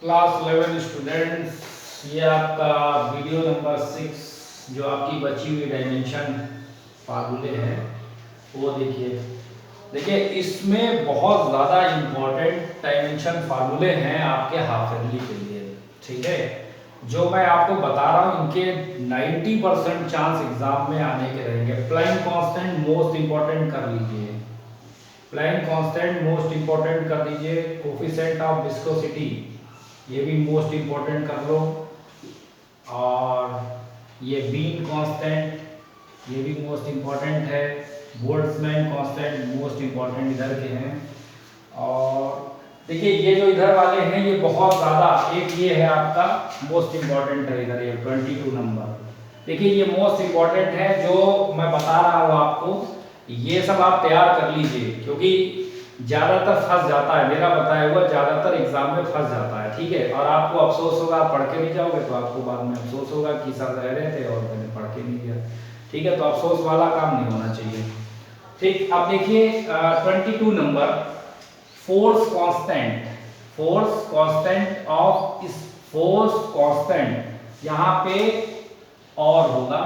Class 11 students, ये आपका video number 6 जो आपकी बची हुई डायमेंशन फार्मूले हैं वो देखिए। देखिए इसमें बहुत ज़्यादा इम्पोर्टेंट डायमेंशन फार्मूले हैं आपके हाफ ईयरली के लिए, ठीक है। जो मैं आपको बता रहा हूँ इनके 90% चांस एग्जाम में आने के रहेंगे। प्लाइंग कांस्टेंट मोस्ट इम्पोर्टेंट कर लीजिए, प्लाइंग कांस्टेंट मोस्ट इम्पोर्टेंट कर दीजिए। कोफिशिएंट ऑफ विस्कोसिटी ये भी मोस्ट इम्पोर्टेंट कर लो, और ये बीन कांस्टेंट ये भी मोस्ट इम्पोर्टेंट है। बोल्ट्जमैन कांस्टेंट मोस्ट इम्पोर्टेंट इधर के हैं। और देखिए ये जो इधर वाले हैं ये बहुत ज़्यादा, एक ये है आपका मोस्ट इम्पोर्टेंट है इधर, ये 22 नंबर। देखिए ये मोस्ट इम्पोर्टेंट है जो मैं बता रहा हूँ आपको, ये सब आप तैयार कर लीजिए क्योंकि ज़्यादातर फंस जाता है, मेरा बताया हुआ ज़्यादातर एग्जाम में फंस जाता है, ठीक है। और आपको अफसोस होगा, आप पढ़ के नहीं जाओगे तो आपको बाद में अफसोस होगा कि सर रह रहे थे और मैंने पढ़ के नहीं गया, ठीक है। तो अफसोस वाला काम नहीं होना चाहिए, ठीक। अब देखिए 22 number, force constant, force constant of इस फोर्स कांस्टेंट यहाँ पे और होगा।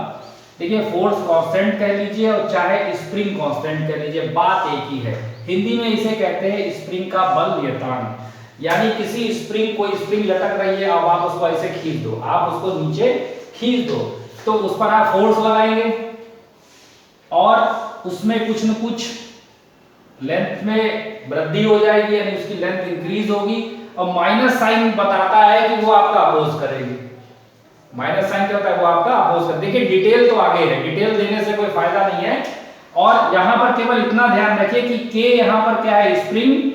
देखिए फोर्स कांस्टेंट कह लीजिए और चाहे स्प्रिंग कांस्टेंट कह लीजिए, बात एक ही है। हिंदी में इसे कहते हैं स्प्रिंग का बल नियतांक। यानी किसी स्प्रिंग, कोई स्प्रिंग लटक रही है, अब आप उसको ऐसे खींच दो, आप उसको नीचे खींच दो तो उस पर आप फोर्स लगाएंगे और उसमें कुछ न कुछ लेंथ में वृद्धि हो जाएगी, यानी उसकी लेंथ इंक्रीज होगी। और माइनस साइन बताता है कि वो आपका अपोज करेगी। माइनस साइन क्या होता है, वो आपका अपोज कर। देखिए डिटेल तो आगे है, डिटेल देने से कोई फायदा नहीं है। और यहां पर केवल इतना ध्यान रखिए कि के यहां पर क्या है, स्प्रिंग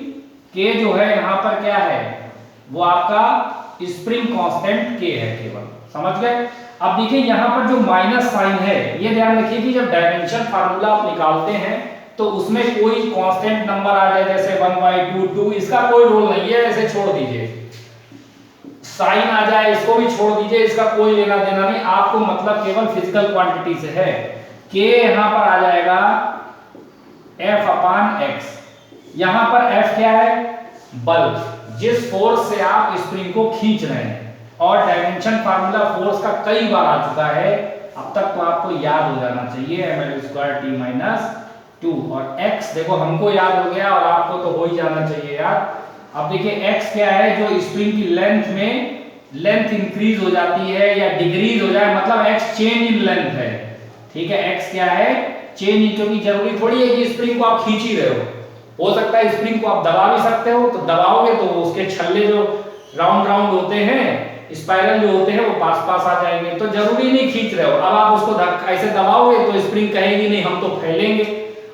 के जो है यहां पर क्या है, वो आपका स्प्रिंग कांस्टेंट के है, केवल समझ गए। अब देखिए यहां पर जो माइनस साइन है, ये ध्यान रखिए कि जब डायमेंशन फार्मूला आप निकालते हैं तो उसमें कोई कांस्टेंट नंबर आ जाए जैसे 1/2, 2, इसका कोई रोल नहीं है, ऐसे छोड़ दीजिए। साइन आ जाए इसको भी छोड़ दीजिए, इसका कोई लेना देना नहीं। आपको मतलब केवल फिजिकल क्वांटिटी से है। के यहां पर आ जाएगा F/x। यहां पर F क्या है, बल, जिस फोर्स से आप स्प्रिंग को खींच रहे हैं। और डायमेंशन फार्मूला फोर्स का कई बार आ चुका है, अब तक तो आपको याद हो जाना चाहिए, ml² t - 2। और x देखो हमको याद हो गया और आपको तो हो ही जाना चाहिए याद। अब देखिए x क्या है, जो स्प्रिंग की लेंथ में लेंथ इंक्रीज हो जाती है या डिक्रीज हो जाए, मतलब x चेंज इन लेंथ है, ठीक है। x क्या है, चेंज, क्योंकि जरूरी थोड़ी है कि स्प्रिंग को आप खींच ही रहे हो सकता है स्प्रिंग को आप दबा भी सकते हो, तो दबाओगे तो उसके छल्ले जो राउंड राउंड होते हैं, स्पाइरल जो होते हैं, वो पास पास आ जाएंगे। तो जरूरी नहीं खींच रहे हो। अब आप उसको ऐसे दबाओगे तो स्प्रिंग कहेगी नहीं हम तो फैलेंगे,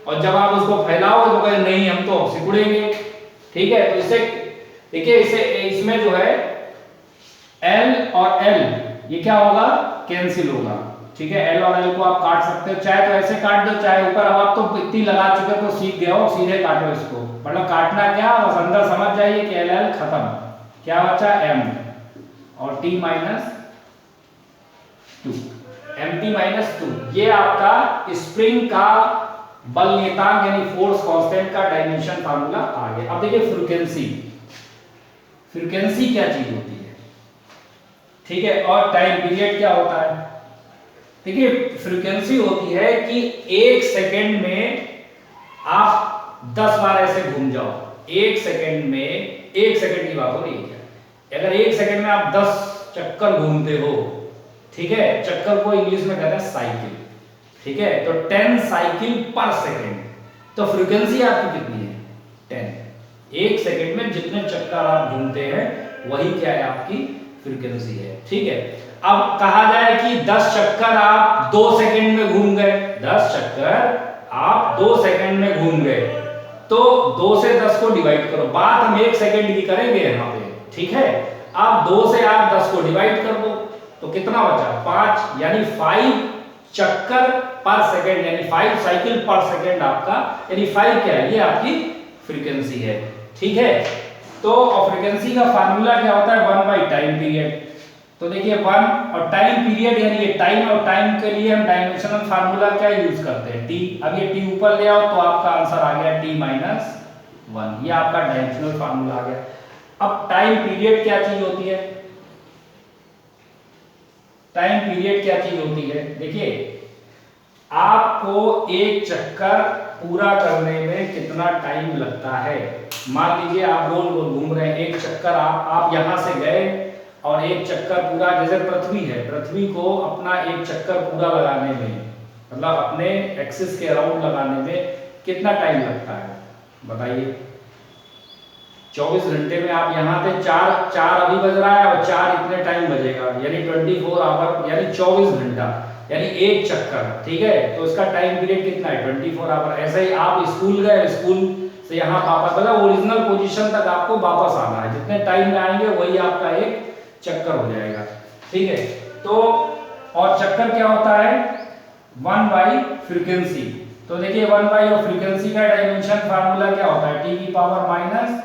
और जब आप उसको फैलाओगे तो कहे नहीं हम तो सिकुड़ेंगे, ठीक है। तो इसे देखिए, इसे इसमें जो है L और L ये क्या होगा, कैंसिल होगा, ठीक है। L और L को आप काट सकते हो, चाहे तो ऐसे काट दो, चाहे ऊपर। अब आप तो इतनी लगा चुके तो सीख गए हो, सीधे काटो इसको, मतलब काटना क्या, बस अंदर समझ जाइए कि LL खत्म, क्या बचा M और T - 2, MT - 2। ये आपका स्प्रिंग का बल नियतांक यानी फोर्स कांस्टेंट का डायमेंशन फार्मूला आ गया। अब देखिए फ्रीक्वेंसी, फ्रीक्वेंसी क्या चीज होती है, ठीक है। और टाइम पीरियड क्या होता है। देखिए फ्रीक्वेंसी होती है कि 1 सेकंड में आप 10 बार ऐसे घूम जाओ। 1 सेकंड में, 1 सेकंड की बात हो रही है, अगर 1 सेकंड में आप 10 चक्कर घूमते हो, ठीक है। चक्कर को इंग्लिश में कहते हैं साइकिल, ठीक है। तो 10 साइकिल पर सेकंड, तो फ्रीक्वेंसी आपकी कितनी है, 10। 1 सेकंड में जितने चक्कर आप घूमते हैं वही क्या है, आपकी फ्रीक्वेंसी है, ठीक है। अब कहा जाए कि 10 चक्कर आप 2 सेकंड में घूम गए, 10 चक्कर आप 2 सेकंड में घूम गए, तो 2 से 10 को डिवाइड करो। बात हम 1 सेकंड की करेंगे यहां पे, ठीक है। अब 2 से आप 10 को डिवाइड कर दो तो कितना बचा, 5, यानी 5 चक्कर पर सेकंड, यानी 5 साइकिल पर सेकंड आपका, यानी 5 क्या है, ये आपकी फ्रीक्वेंसी है, ठीक है। तो फ्रीक्वेंसी का फार्मूला क्या होता है, 1/टाइम पीरियड। तो देखिए 1 और टाइम पीरियड, यानी ये टाइम, और टाइम के लिए हम डायमेंशनल फार्मूला क्या यूज करते हैं, t। अब ये t ऊपर ले आओ तो आपका आंसर आ गया t - 1, ये आपका डायमेंशनल फार्मूला आ गया। अब टाइम पीरियड क्या चीज होती है? टाइम पीरियड क्या चीज होती है? देखिए, आपको एक चक्कर पूरा करने में कितना टाइम लगता है। मान लीजिए आप गोल गोल घूम रहे हैं, एक चक्कर आप यहां से गए और एक चक्कर पूरा, जैसे पृथ्वी है, पृथ्वी को अपना एक चक्कर पूरा लगाने में, मतलब अपने एक्सिस के अराउंड लगाने में कितना टाइम लगता है बताइए? 24 घंटे में आप यहाँ थे, चार अभी बज रहा है और 4 इतने टाइम बजेगा, यानी 24 आवर, यानी 24 घंटा, यानी एक चक्कर। ठीक है, तो इसका टाइम पीरियड कितना है? 24 आवर। ऐसे ही आप स्कूल गए, स्कूल से यहाँ वापस, मतलब ओरिजिनल पोजीशन तक आपको वापस आना है, जितने टाइम में आएंगे वही आपका एक चक्कर हो जाएगा। ठीक है, तो और चक्कर क्या होता है? 1 बाई फ्रीक्वेंसी। तो देखिए 1 बाई और फ्रीक्वेंसी का डायमेंशन फार्मूला क्या होता है? टी की पावर -1।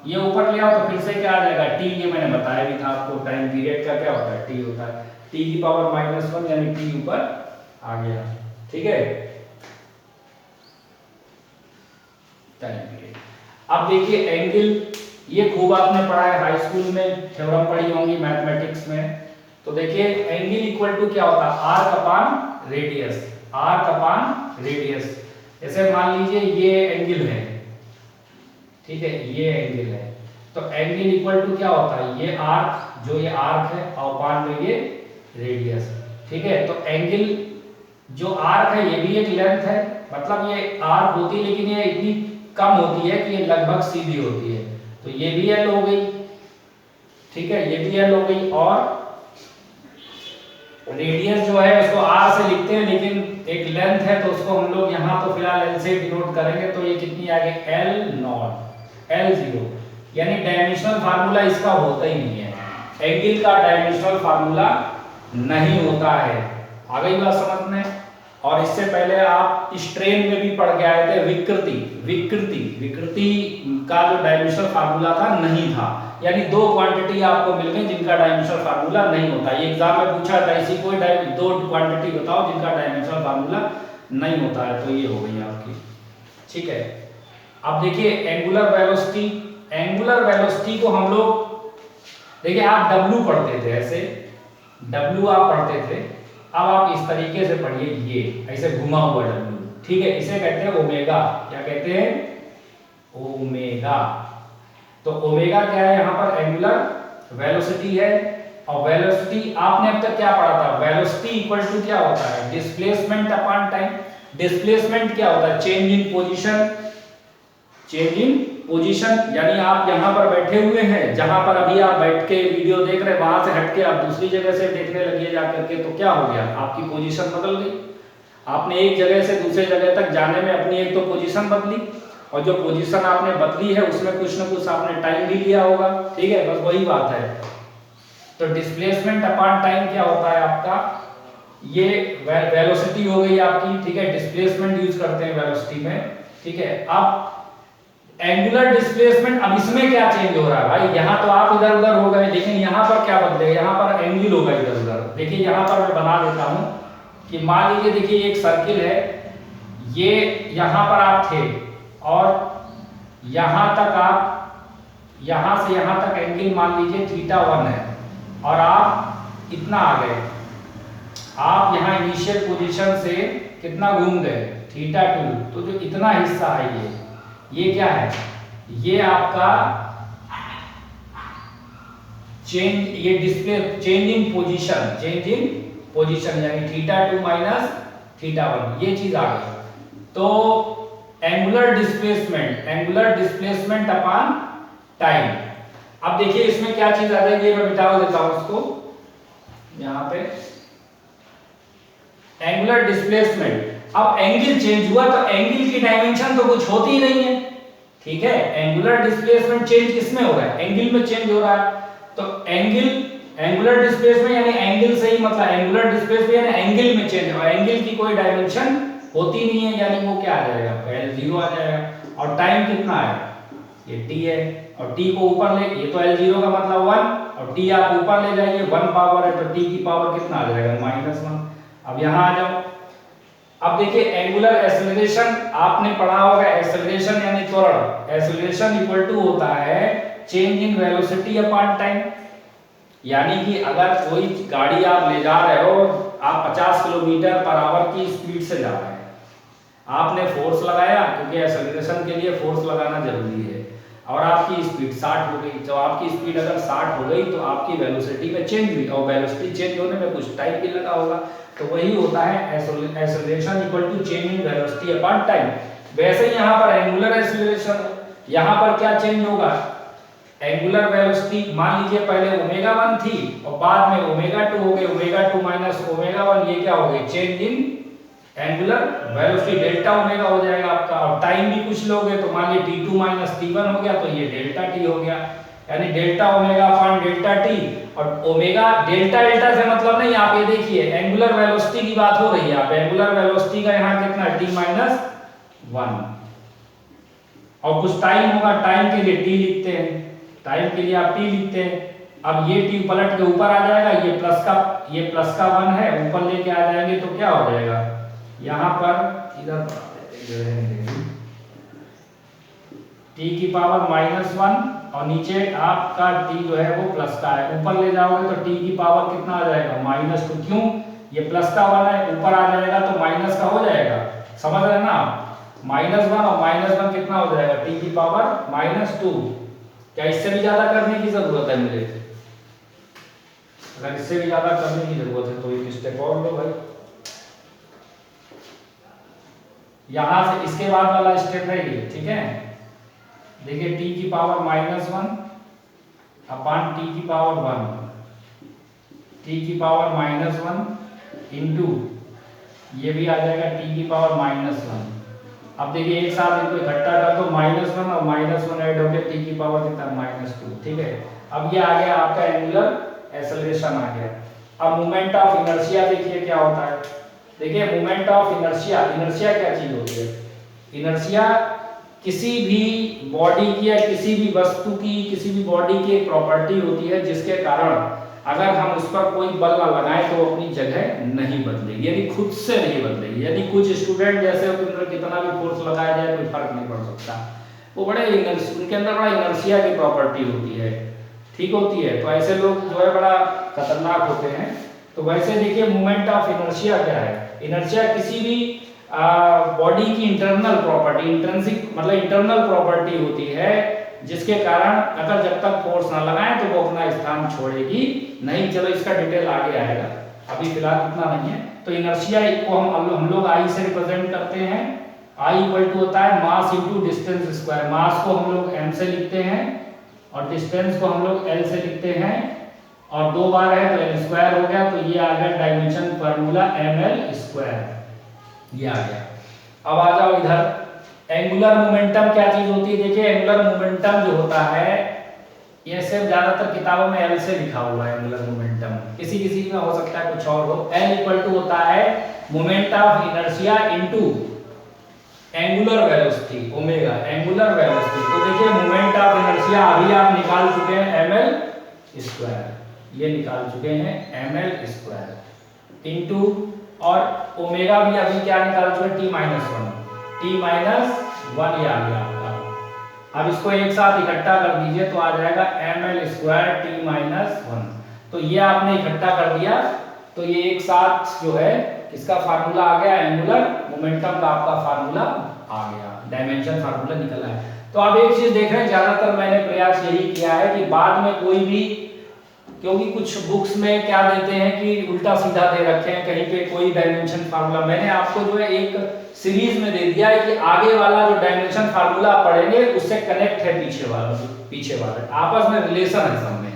ये ऊपर ले आओ तो फिर से क्या आ जाएगा? टी, ये मैंने बताया भी था आपको, टाइम पीरियड का क्या होता है? टी होता है टी की पावर -1, यानी टी ऊपर आ गया। ठीक है, टाइम पीरियड। अब देखिए एंगल, ये खूब आपने पढ़ा है हाई स्कूल में, थ्योरम पढ़ी होंगी मैथमेटिक्स में। तो देखिए एंगल इक्वल टू क्या होता है? Arc upon radius. Arc upon radius. जैसे मान लीजिए ये एंगल है, ठीक है, ये एंगल है, तो एंगल इक्वल टू क्या होता है? ये आर्क, जो ये आर्क है, अपॉन में ये रेडियस। ठीक है, तो एंगल जो आर्क है ये भी एक लेंथ है, मतलब ये आर्क होती है लेकिन ये इतनी कम होती है कि ये लगभग सीधी होती है, तो ये भी एल हो गई। ठीक है, ये भी एल हो गई। और रेडियस जो है उसको आर से लिखते हैं, लेकिन एक लेंथ है तो उसको हम लोग यहाँ तो फिलहाल एल से डिनोट करेंगे, तो ये कितनी आ गई? एल नॉट, L0, यानी डायमेंशनल फार्मूला इसका होता ही नहीं है, एंगल का डायमेंशनल फार्मूला नहीं होता है। आ गई बात समझ में? और इससे पहले आप स्ट्रेन में भी पढ़ के आए थे, विकृति विकृति विकृति का जो डायमेंशनल फार्मूला था नहीं था, यानी 2 क्वांटिटी आपको मिल गई जिनका डायमेंशनल फार्मूला नहीं होता। ये एग्जाम में पूछा था, इसी कोई 2 क्वांटिटी बताओ जिनका डायमेंशनल फार्मूला नहीं होता है, तो ये हो गई आपकी। ठीक है, अब देखिए एंगुलर वेलोसिटी। एंगुलर वेलोसिटी को हम लोग, देखिए आप W पढ़ते थे, ऐसे W आप पढ़ते थे, अब आप इस तरीके से पढ़िए, ये ऐसे घुमा हुआ W। ठीक है, इसे कहते हैं ओमेगा। क्या कहते हैं? ओमेगा। तो ओमेगा क्या है? यहाँ पर एंगुलर वेलोसिटी है, और वेलोसिटी आपने अब तक क्या पढ़ा था? वेलोसिटी इक्वल टू क्या होता है? Displacement upon time. डिस्प्लेसमेंट क्या होता है? Change in position. Change in position, यानी आप यहाँ पर बैठे हुए हैं, जहां पर अभी आप बैठ के वीडियो देख रहे हैं, वहां से हटके आप दूसरी जगह से देखने लगिए जा करके, तो क्या हो गया? आपकी पोजीशन बदल गई। आपने एक जगह से दूसरे जगह तक जाने में अपनी एक तो पोजीशन बदली, और जो पोजीशन आपने बदली है उसमें कुछ ना कुछ आपने टाइम भी लिया होगा। ठीक है, बस वही बात है। तो डिस्प्लेसमेंट अपॉन टाइम क्या होता है आपका? ये वेलोसिटी हो गई आपकी। ठीक है, डिस्प्लेसमेंट यूज करते हैं वेलोसिटी में। ठीक है, अब एंगुलर डिस्प्लेसमेंट, अब इसमें क्या चेंज हो रहा है भाई? यहाँ तो आप इधर उधर हो गए, लेकिन यहाँ पर क्या बदलेगा? यहाँ पर एंगल होगा इधर उधर। देखिए यहाँ पर मैं बना देता हूँ कि मान लीजिए, देखिए एक सर्किल है, ये यहाँ पर आप थे, और यहाँ तक आप, यहाँ से यहाँ तक एंगल मान लीजिए θ1 है, और आप इतना आ गए, आप यहाँ इनिशियल पोजीशन से कितना घूम गए? θ2। तो जो इतना हिस्सा है ये क्या है? ये आपका चेंज, ये display change in position, change in position, यानी θ2 माइनस θ1, ये चीज आ गई। तो एंगुलर डिस्प्लेसमेंट अपॉन टाइम। अब देखिए इसमें क्या चीज आ जाएगी, मैं मिटा देता हूं इसको यहां पे। एंगुलर डिस्प्लेसमेंट, अब एंगल चेंज हुआ तो एंगल की डायमेंशन तो कुछ होती ही नहीं है। ठीक है, एंगुलर डिस्प्लेसमेंट चेंज किसमें हो रहा है? एंगल में चेंज हो रहा है। तो एंगुलर डिस्प्लेसमेंट यानी एंगल से ही मतलब एंगुलर डिस्प्लेसमेंट यानी एंगल में चेंज हो, एंगल की कोई डायमेंशन होती नहीं है, यानी वो क्या आ जाएगा? L0 आ जाएगा। और टाइम कितना है? ये t है, और t को ऊपर ले, ये तो L0 का मतलब 1, और t आप ऊपर ले जाइए, 1 पावर है, तो t की पावर कितना आ जाएगा? -1। अब यहाँ आ जाओ। अब देखिए एंगुलर एक्सेलरेशन आपने पढ़ा होगा, एक्सेलरेशन यानी त्वरण। एक्सेलरेशन इक्वल टू होता है change in velocity upon time. यानी कि अगर कोई गाड़ी आप ले जा रहे हो, आप 50 किलोमीटर पर आवर की स्पीड से जा रहे हैं, आपने फोर्स लगाया, क्योंकि एक्सेलरेशन के लिए फोर्स लगाना जरूरी है, और आपकी स्पीड 60 हो गई। तो आपकी स्पीड अगर 60 हो गई तो आपकी वेलोसिटी में चेंज हुई, और वेलोसिटी चेंज होने में कुछ टाइम भी लगा होगा। तो वही होता है acceleration equal to change in velocity upon time. वैसे ही यहाँ पर एंगुलर एक्सेलरेशन, यहाँ पर क्या चेंज होगा, एंगुलर वेलोसिटी मान लीजिए पहले ओमेगा 1 थी और बाद में ओमेगा 2 हो गए, ओमेगा 2 माइनस ओमेगा 1, ये क्या हो गए, change in angular velocity, delta omega हो जाएगा आपका। और टाइम भी कुछ लोगे तो मान लीजिए t2 माइनस t1 हो गया, तो ये डेल्टा t हो गया, यानी delta omega upon delta t। और ओमेगा डेल्टा डेल्टा से मतलब नहीं, आप ये देखिए एंगुलर वेलोसिटी की बात हो रही है, आप एंगुलर वेलोसिटी का यहाँ कितना t माइनस 1, और कुछ टाइम होगा, टाइम के लिए t लिखते हैं, टाइम के लिए आप t लिखते हैं। अब ये t पलट के ऊपर आ जाएगा, ये प्लस का 1 है, ऊपर लेके आ जाएंगे तो क्या हो जाएगा, यहाँ पर इधर t की पावर -1 और नीचे आपका t जो है वो प्लस का है, ऊपर ले जाओगे तो t की पावर कितना आ जाएगा, -2। क्यों, ये प्लस का 1 है, ऊपर आ जाएगा तो माइनस का हो जाएगा, समझ रहे हैं ना आप, -1 और -1 कितना हो जाएगा, t की पावर -2। क्या इससे भी ज्यादा करने की जरूरत है मुझे, अगर इससे भी ज्यादा करने की जरूरत है तो एक स्टेप और लो भाई। यहां से इसके बाद वाला स्टेप है ये, ठीक है, देखिए t की पावर -1 अपॉन t की पावर 1, t की पावर -1 इंटू ये भी आ जाएगा t की पावर -1। अब देखिए एक साथ इनको इकट्ठा कर दो, -1 और -1 ऐड हो गया, t की पावर कितना -2, ठीक है। अब ये आ गया आपका एंगुलर एक्सेलरेशन आ गया। अब मोमेंट ऑफ इनर्शिया देखिए क्या होता है, देखिए मोमेंट ऑफ इनर्शिया, इनर्शिया क्या चीज होती है, इनर्शिया किसी भी बॉडी की या किसी भी वस्तु की, किसी भी बॉडी की एक प्रॉपर्टी होती है जिसके कारण अगर हम उस पर कोई बल ना लगाएं तो अपनी जगह नहीं बदलेगी, यानी खुद से नहीं बदलेगी। यानी कुछ स्टूडेंट जैसे कितना भी फोर्स लगाया जाए कोई फर्क नहीं पड़ सकता, वो बड़े उनके अंदर बड़ा इनर्शिया की प्रॉपर्टी होती है, ठीक होती है, तो ऐसे लोग जो है बड़ा खतरनाक होते हैं। तो वैसे देखिए मोमेंट ऑफ इनर्शिया क्या है, इनर्शिया किसी भी बॉडी की इंटरनल प्रॉपर्टी, इंट्रिंसिक मतलब इंटरनल प्रॉपर्टी होती है जिसके कारण अगर जब तक फोर्स ना लगाएं तो वो अपना स्थान छोड़ेगी नहीं। चलो इसका डिटेल आगे आएगा, अभी फिलहाल इतना नहीं है। तो इनर्शिया को हम लोग आई से रिप्रेजेंट करते हैं, आई इक्वल टू होता है मास इनटू डिस्टेंस स्क्वायर। मास को हम लोग m से लिखते हैं और डिस्टेंस को हम लोग l से लिखते हैं, और 2 बार है तो l स्क्वायर हो गया, तो ये आ गया डायमेंशन फार्मूला ml स्क्वायर, ये आ गया। अब आ जाओ इधर, एंगुलर मोमेंटम क्या चीज होती है, देखिए एंगुलर मोमेंटम जो होता है ये सिर्फ ज्यादातर किताबों में एल से लिखा हुआ है एंगुलर मोमेंटम, किसी किसी में हो सकता है कुछ और हो। एल इक्वल टू होता है moment of inertia into angular velocity, omega angular velocity. तो देखिए मोमेंट ऑफ इनर्शिया अभी आप निकाल चुके हैं ml स्क्वायर, ये निकाल चुके हैं ml स्क्वायर इनटू, और ओमेगा भी अभी क्या निकाल चुके हैं, t माइनस 1 ये आ गया आपका। अब इसको एक साथ इकट्ठा कर दीजिए तो आ जाएगा ml स्क्वायर t माइनस 1। तो ये आपने इकट्ठा कर दिया तो ये एक साथ जो है इसका फार्मूला आ गया, एंगुलर मोमेंटम का आपका फार्मूला आ गया, डायमेंशन फार्मूला निकल आया। तो आप एक चीज देख रहे हैं, ज्यादातर मैंने प्रयास यही किया है कि बाद में कोई भी, क्योंकि कुछ बुक्स में क्या देते हैं कि उल्टा सीधा दे रखे हैं, कहीं पे कोई डायमेंशन फार्मूला, मैंने आपको जो है एक सीरीज में दे दिया है कि आगे वाला जो डायमेंशन फार्मूला पढ़ेंगे उससे कनेक्ट है पीछे वाला आपस में रिलेशन है सब में,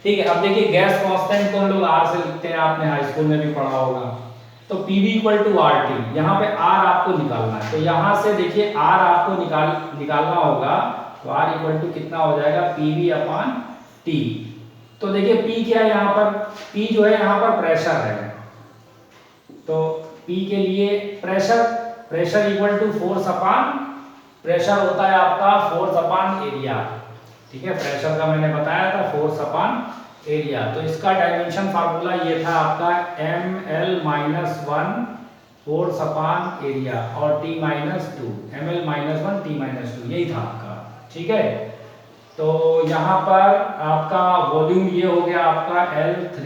ठीक है। अब देखिए गैस कांस्टेंट को हम लोग r से लिखते हैं, आपने हाई स्कूल में भी पढ़ा होगा। तो PV इक्वल टू RT, यहाँ पे R आपको निकालना है, तो यहाँ से देखिए R आपको निकालना होगा, तो R इक्वल टू कितना हो जाएगा, PV अपॉन T। तो देखिए P क्या है यहाँ पर, P जो है यहाँ पर प्रेशर है, तो P के लिए pressure equal to force upon, pressure होता है आपका फोर्स अपॉन एरिया, ठीक है, प्रेशर का मैंने बताया था फोर्स अपॉन एरिया। तो इसका डायमेंशन फार्मूला ये था आपका ml minus 1 force upon area और t minus 2, ml minus 1 t minus 2, यही था आपका, ठीक है। तो यहाँ पर आपका वॉल्यूम ये हो गया आपका L3,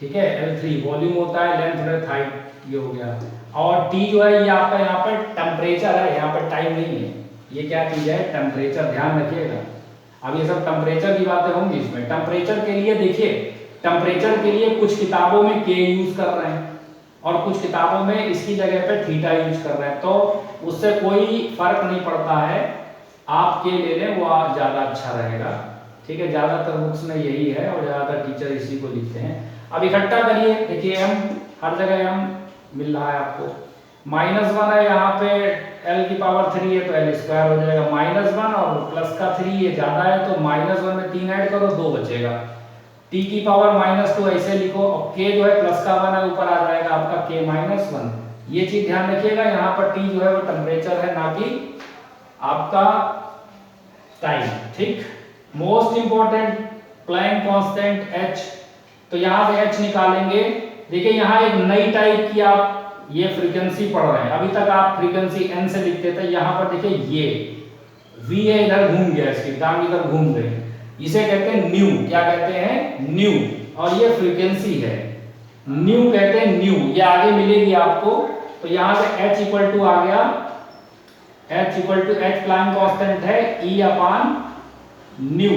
ठीक है। L3 वॉल्यूम होता है, लेंथ ब्रेथ हाइट ये हो गया। और T जो है ये आपका यहाँ पर टेम्परेचर है, यहाँ पर टाइम नहीं है। ये क्या चीज है? टेम्परेचर, ध्यान रखिएगा। अब ये सब टेम्परेचर की बातें होंगी इसमें। टेम्परेचर के लिए देखिए, टेम्परेचर के लिए कुछ किताबों में K यूज कर रहे हैं और कुछ किताबों में इसकी जगह पे थीटा यूज कर रहे हैं, तो उससे कोई फर्क नहीं पड़ता है। आप K ले लें, वो ज्यादा अच्छा रहेगा, ठीक है। ज्यादातर बुक्स में यही है और ज्यादातर टीचर इसी को लिखते हैं। अब इकट्ठा करिए, देखिए m हर जगह m मिल रहा है आपको। -1 है यहाँ पे, l की पावर 3 है तो l स्क्वायर हो जाएगा। -1 और प्लस का 3 ये ज्यादा है तो -1 में 3 ऐड करो, 2 बचेगा। t की पावर -2 ऐसे लिखो, और k जो है प्लस का 1 है, ऊपर आ जाएगा आपका k -1। ये चीज ध्यान रखिएगा, यहाँ पर t जो है वो टेम्परेचर है, ना कि आपका टाइम, ठीक। Most important Planck constant h, तो यहाँ से h निकालेंगे। देखिए यहाँ एक नई टाइप की आप ये फ्रीक्वेंसी पढ़ रहे हैं। अभी तक आप फ्रीक्वेंसी n से लिखते थे, यहाँ पर देखिए ये v है, इधर घूम गया, इसकी टांग इधर घूम गई, इसे कहते हैं न्यू। क्या कहते हैं? न्यू। और ये फ्रीक्वेंसी है, न्यू कहते हैं, न्यू। ये आगे मिलेगी आपको। तो यहाँ से h इक्वल टू आ गया, h equal to h Planck constant है E/न्यू।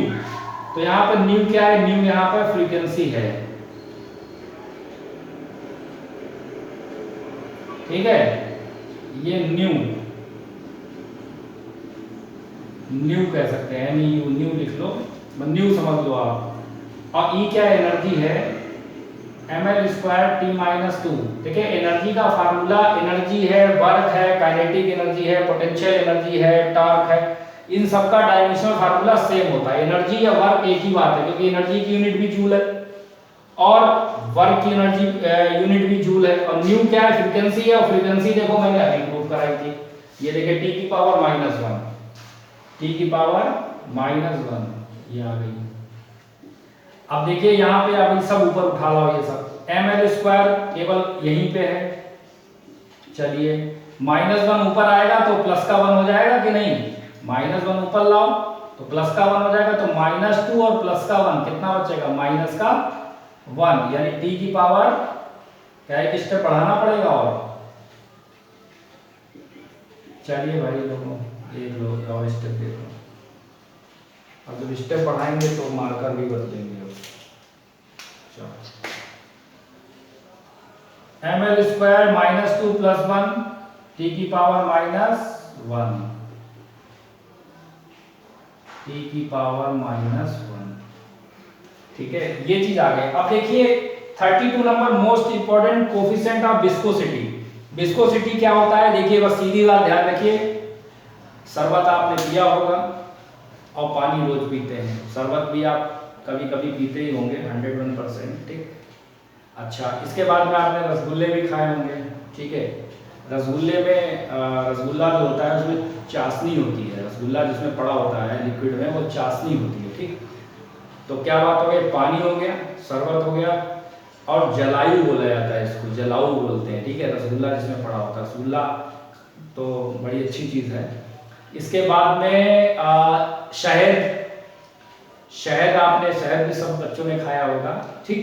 तो यहाँ पर न्यू क्या है? न्यू यहाँ पर फ्रीक्वेंसी है, ठीक है। ये न्यू कह सकते हैं, न्यू लिख लो, न्यू समझ लो आप। और E क्या एनर्जी है? ml² T-2। देखिए एनर्जी का फार्मूला, एनर्जी है, वर्क है, काइनेटिक एनर्जी है, पोटेंशियल एनर्जी है, टॉर्क है, इन सब का डायमेंशनल फार्मूला सेम होता है। एनर्जी या वर्क एक ही बात है, क्योंकि एनर्जी की यूनिट भी जूल है और वर्क की एनर्जी यूनिट भी जूल है। और न्यू क्या है? फ्रीक्वेंसी है, और फ्रीक्वेंसी देखो मैंने अभी प्रूव कराई थी, ये देखिए t की पावर -1, t की पावर -1 ये आ गई। अब देखिए यहाँ पे आप सब ऊपर उठा लो, ये सब ml² केवल यहीं पे है। चलिए -1 ऊपर आएगा तो प्लस का 1 हो जाएगा कि नहीं? -1 ऊपर लाओ तो प्लस का 1 हो जाएगा, तो -2 और प्लस का 1 कितना बचेगा? -1, यानी t की पावर क्या, एक स्टेप बढ़ाना पड़ेगा। और चलिए भाई लोगों, एक लोग और स्टेप देखो। अब जब स्टेप बढ़ाएंगे तो मार्कर भी बदलेंगे। ml² -2 + 1 t की पावर -1, t की पावर -1, ठीक है। ये चीज आ गई। अब देखिए 32 number, most important coefficient of viscosity. Viscosity क्या होता है? देखिए बस सीधी बात ध्यान रखिए, शरबत आपने पिया होगा और पानी रोज पीते हैं, शरबत भी आप कभी कभी पीते ही होंगे, 101%, ठीक। अच्छा, इसके बाद में आपने रसगुल्ले भी खाए होंगे, ठीक है। रसगुल्ले में रसगुल्ला जो होता है उसमें चाशनी होती है, रसगुल्ला जिसमें पड़ा होता है लिक्विड में, वो चाशनी होती है, ठीक। तो क्या बात हो गई? पानी हो गया, शरबत हो गया, और जलायु बोला जाता है इसको, जलाऊ बोलते हैं, ठीक है। रसगुल्ला जिसमें पड़ा होता है, रसगुल्ला तो बड़ी अच्छी चीज है। इसके बाद में शहद आपने, शहद भी सब बच्चों ने खाया होगा, ठीक।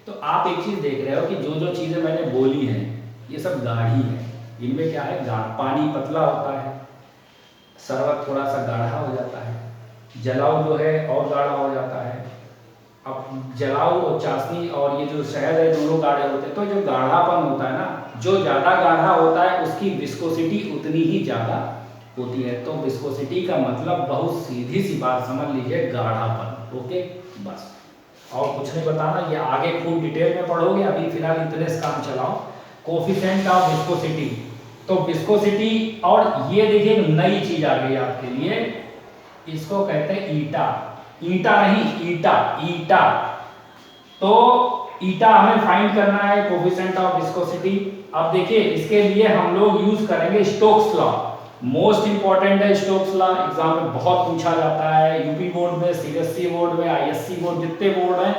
तो आप एक चीज देख रहे हो कि जो जो चीजें मैंने बोली हैं ये सब गाढ़ी है। इनमें क्या है? पानी पतला होता है, शरबत थोड़ा सा गाढ़ा हो जाता है, जलाऊ जो है और गाढ़ा हो जाता है। अब जलाऊ और चाशनी और ये जो शहद है दोनों गाढ़े होते हैं। तो जो गाढ़ापन होता है ना, जो ज्यादा गाढ़ा होता है उसकी विस्कोसिटी उतनी ही ज्यादा होती है। तो विस्कोसिटी का मतलब बहुत सीधी सी बात समझ लीजिए, गाढ़ापन, ओके, बस। और कुछ नहीं बताना, ये आगे खूब डिटेल में पढ़ोगे, अभी फिलहाल इतने से काम चलाओ। कोफिशिएंट ऑफ विस्कोसिटी, तो विस्कोसिटी, और ये देखिए नई चीज आ गई आपके लिए, इसको कहते हैं ईटा। ईटा नहीं, ईटा। तो ईटा हमें फाइंड करना है, कोफिशिएंट ऑफ विस्कोसिटी। अब देखिए इसके लिए हम लोग यूज करेंगे स्टोक्स लॉ। मोस्ट इंपॉर्टेंट है स्टोक्स लॉ, एग्जाम में बहुत पूछा जाता है, यूपी बोर्ड में, सीबीएसई बोर्ड में, आईएससी बोर्ड, जितने बोर्ड हैं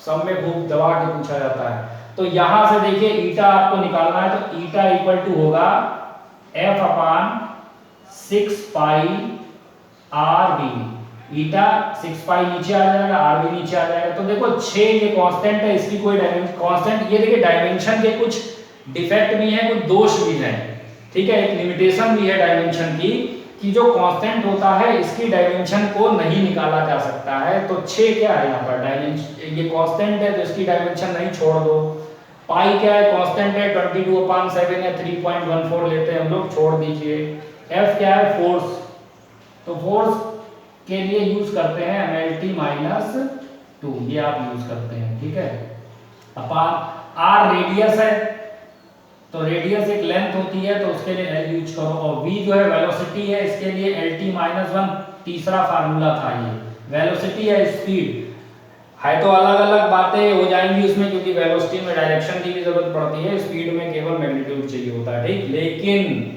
सब में खूब दबा के पूछा जाता है। तो यहां से देखिए ईटा आपको निकालना है, तो ईटा इक्वल टू होगा F/c 6 पाई आर बी, ईटा 6 पाई नीचे आ जाएगा, आर बी नीचे आ जाएगा। तो देखो 6 ये कांस्टेंट है, इसकी कोई डायमेंशन कांस्टेंट, ये देखिए डायमेंशन के कुछ डिफेक्ट भी हैं, कुछ दोष भी हैं, ठीक है, एक लिमिटेशन भी है डायमेंशन की कि जो कांस्टेंट होता है इसकी डायमेंशन को नहीं निकाला जा सकता है। तो 6 क्या है यहाँ पर डायमेंशन, ये कांस्टेंट है तो इसकी डायमेंशन नहीं, छोड़ दो। पाई क्या है, कांस्टेंट है, 22/7 है, 3.14 लेते हैं हम लोग, छोड़ दीजिए। एफ क्या है, फोर्स, तो फोर्स के लिए यूज करते हैं MLT-2, ये आप यूज करते हैं, ठीक है। अपान आर रेडियस है, तो रेडियस एक लेंथ होती है तो उसके लिए एल यूज करो, और v जो है वेलोसिटी है, इसके लिए LT-1 तीसरा फार्मूला था। ये वेलोसिटी है, स्पीड है, तो अलग अलग बातें हो जाएंगी उसमें, क्योंकि वेलोसिटी में डायरेक्शन की भी जरूरत पड़ती है, स्पीड में केवल मैग्नीट्यूड चाहिए होता है, ठीक। लेकिन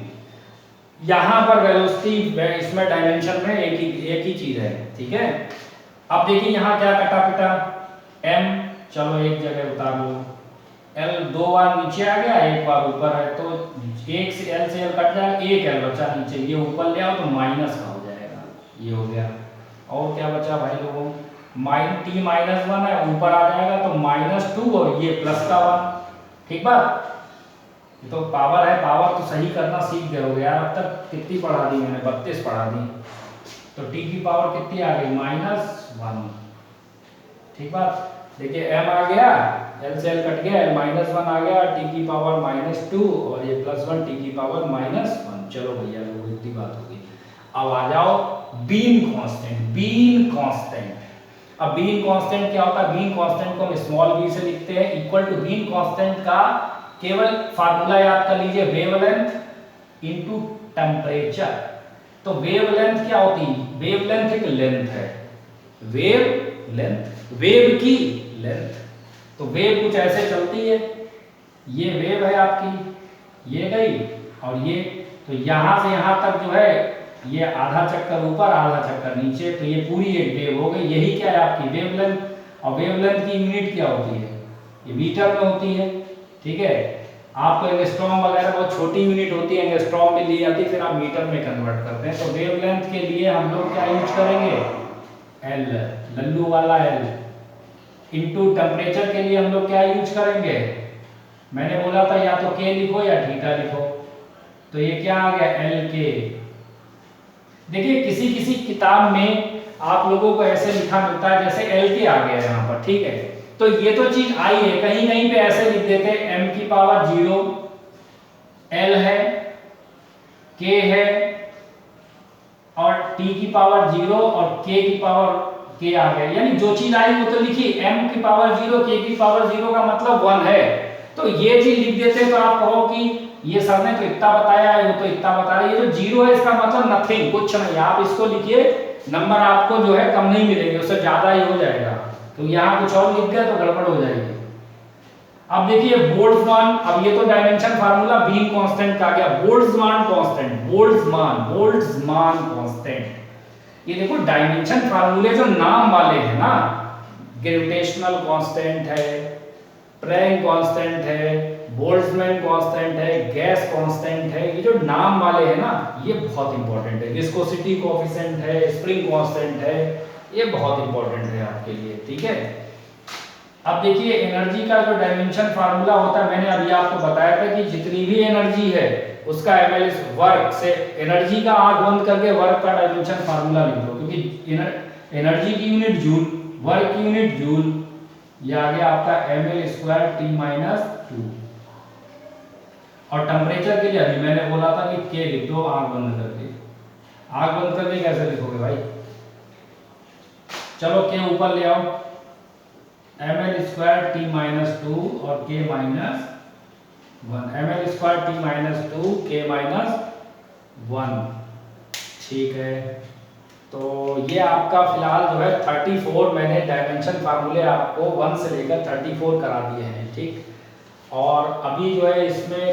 यहाँ पर वेलोसिटी, इसमें डायमेंशन में एक ही चीज है, ठीक है। अब देखिए यहाँ क्या कटा पिटा, m चलो एक जगह उतार लो, l 2 बार नीचे आ गया, एक बार ऊपर है, तो एक से l से l कट जाएगा, एक l बचा नीचे, ये ऊपर ले आओ तो माइनस का हो जाएगा, ये हो गया। और क्या बचा भाई लोगों, T-1 है, ऊपर आ जाएगा तो -2 और ये प्लस का 1, ठीक बात। तो पावर है, पावर तो सही करना सीख गए हो यार, अब तक कितनी पढ़ा दी मैंने, 32 पढ़ा दी, तो t की पावर कितनी आ गई, -1, ठीक बात। देखिए m आ गया, l से l कट गया, -1 आ गया, t की पावर -2 और ये +1 t की पावर -1। चलो भैया लोग इतनी बात होगी। अब आ जाओ बीम कांस्टेंट, बीम कांस्टेंट। अब बीम कांस्टेंट क्या होता है, बीम कांस्टेंट को हम स्मॉल b से लिखते हैं, इक्वल टू बीम कांस्टेंट का केवल फार्मूला याद कर लीजिए, वेवलेंथ इनटू टेम्परेचर। तो वेवलेंथ क्या होती है, वेवलेंथ एक लेंथ है, वेवलेंथ वेव की लेंथ, तो वेव कुछ ऐसे चलती है, ये वेव है आपकी, ये गई और ये, तो यहां से यहां तक जो है ये आधा चक्कर ऊपर आधा चक्कर नीचे, तो ये पूरी एक वेव हो गई, यही क्या है आपकी वेवलेंथ। और वेवलेंथ की यूनिट क्या होती है, ये मीटर में होती है, ठीक है। आपको एंगस्ट्रॉम वगैरह बहुत छोटी यूनिट होती है, एंगस्ट्रॉम में ली जाती है, फिर आप मीटर में कन्वर्ट करते हैं। तो वेवलेंथ के लिए हम लोग क्या यूज करेंगे, एल, लल्लू वाला एल, इनटू टेम्परेचर के लिए हम लोग क्या यूज करेंगे, मैंने बोला था या तो के लिखो या थीटा लिखो, तो ये क्या आ गया, एल के। देखिए किसी किसी किताब में आप लोगों को ऐसे लिखा मिलता है जैसे एल के आ गया यहाँ पर, ठीक है। तो ये तो चीज आई है, कहीं कहीं पे ऐसे लिख देते हैं m की पावर 0, l है, k है, और t की पावर 0 और k की पावर k आ गया, यानी जो चीज आई वो तो लिखी, m की पावर 0 k की पावर 0 का मतलब 1 है, तो ये चीज लिख देते हैं, तो आप कहो कि ये सर ने तो इतना बताया है, वो तो इतना बता रहा है, ये जो 0 है इसका मतलब नथिंग, कुछ नहीं, आप इसको लिखिए, नंबर आपको जो है कम नहीं मिलेंगे, उससे ज्यादा ही हो जाएगा। तो यहाँ कुछ और लिख गया तो गड़बड़ हो जाएगी। अब देखिए बोल्ट्जमान, अब ये तो डायमेंशन फार्मूला बीम कांस्टेंट का गया, बोल्ट्जमान कांस्टेंट, बोल्ट्जमान कांस्टेंट, ये देखो डायमेंशन फार्मूले जो नाम वाले हैं ना, ग्रेविटेशनल कांस्टेंट है, प्लैंक कांस्टेंट है, बोल्ट्जमान कांस्टेंट है, गैस कांस्टेंट है, ये जो नाम वाले हैं ना ये बहुत इंपॉर्टेंट है, विस्कोसिटी कोएफिशिएंट है, स्प्रिंग कांस्टेंट है, ये बहुत इंपॉर्टेंट है आपके लिए, ठीक है। अब देखिए एनर्जी का जो डायमेंशन फार्मूला होता है, मैंने अभी आपको बताया था कि जितनी भी एनर्जी है उसका ml वर्क से, एनर्जी का आंख बंद करके वर्क का डायमेंशन फार्मूला लिख दो, क्योंकि एनर्जी की यूनिट जूल, वर्क की यूनिट जूल, ये आ गया आपका ml² T-2। और टेम्परेचर के लिए अभी मैंने बोला था कि k लिख दो आंख बंद करके, आंख बंद करके कैसे लिखोगे भाई, चलो k ऊपर ले आओ, ml² T-2 और k -1, ml² T-2 k -1, ठीक है। तो ये आपका फिलहाल जो है 34 मैंने डायमेंशन फार्मूले आपको 1 से लेकर 34 करा दिए हैं, ठीक। और अभी जो है इसमें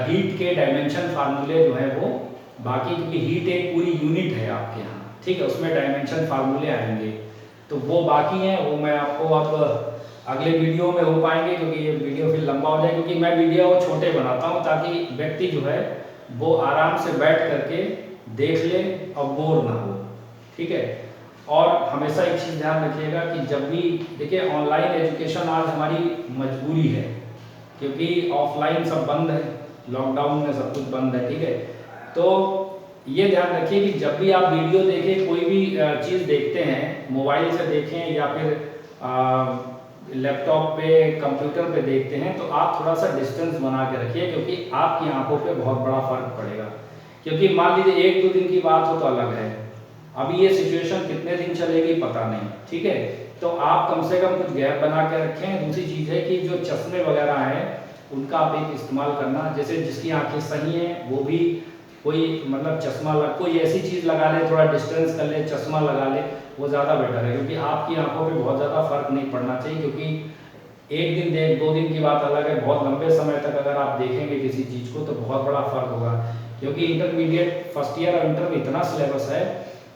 हीट के डायमेंशन फार्मूले जो है वो बाकी, क्योंकि हीट एक पूरी यूनिट है आपके यहाँ, ठीक है, उसमें डायमेंशन फार्मूले आएंगे, तो वो बाकी हैं, वो मैं आपको अब अगले वीडियो में हो पाएंगे, क्योंकि ये वीडियो फिर लंबा हो जाए, क्योंकि मैं वीडियो छोटे बनाता हूँ ताकि व्यक्ति जो है वो आराम से बैठ करके देख ले और बोर ना हो, ठीक है। और हमेशा एक चीज़ ध्यान रखिएगा कि जब भी देखिए ऑनलाइन एजुकेशन आज हमारी मजबूरी है, क्योंकि ऑफलाइन सब बंद है, लॉकडाउन में सब कुछ बंद है, ठीक है। तो ये ध्यान रखिए कि जब भी आप वीडियो देखें, कोई भी चीज़ देखते हैं, मोबाइल से देखें या फिर लैपटॉप पे, कंप्यूटर पे देखते हैं, तो आप थोड़ा सा डिस्टेंस बना के रखिए, क्योंकि आपकी आंखों पे बहुत बड़ा फर्क पड़ेगा। क्योंकि मान लीजिए 1-2 दिन की बात हो तो अलग है, अभी ये सिचुएशन कितने दिन चलेगी पता नहीं, ठीक है। तो आप कम से कम कुछ गैप बना के रखें। दूसरी चीज़ है कि जो चश्मे वगैरह हैं उनका आप एक इस्तेमाल करना, जैसे जिसकी आंखें सही हैं वो भी कोई मतलब चश्मा कोई ऐसी चीज़ लगा ले, थोड़ा डिस्टेंस कर ले, चश्मा लगा ले, वो ज़्यादा बेटर है, क्योंकि आपकी आंखों पे बहुत ज़्यादा फर्क नहीं पड़ना चाहिए। क्योंकि 1 दिन 2 दिन की बात अलग है, बहुत लंबे समय तक अगर आप देखेंगे किसी चीज़ को तो बहुत बड़ा फर्क होगा। क्योंकि इंटरमीडिएट फर्स्ट ईयर और इंटर में इतना सिलेबस है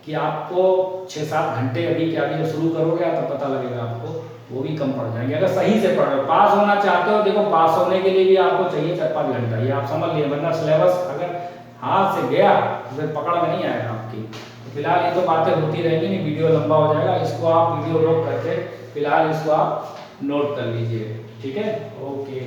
कि आपको 6-7 घंटे अभी के आगे शुरू करोगे तो पता लगेगा आपको, वो भी कम पड़ जाएंगे अगर सही से पढ़ रहे हो। पास होना चाहते हो, देखो पास होने के लिए भी आपको चाहिए 4-5 घंटा, ये आप समझ लिए, वरना सिलेबस अगर हाथ से गया तो फिर पकड़ में नहीं आएगा आपकी। तो फिलहाल ये तो बातें होती रहेंगी, नहीं वीडियो लंबा हो जाएगा, इसको आप वीडियो रोक करके फिलहाल इसको आप नोट कर लीजिए, ठीक है। ओके।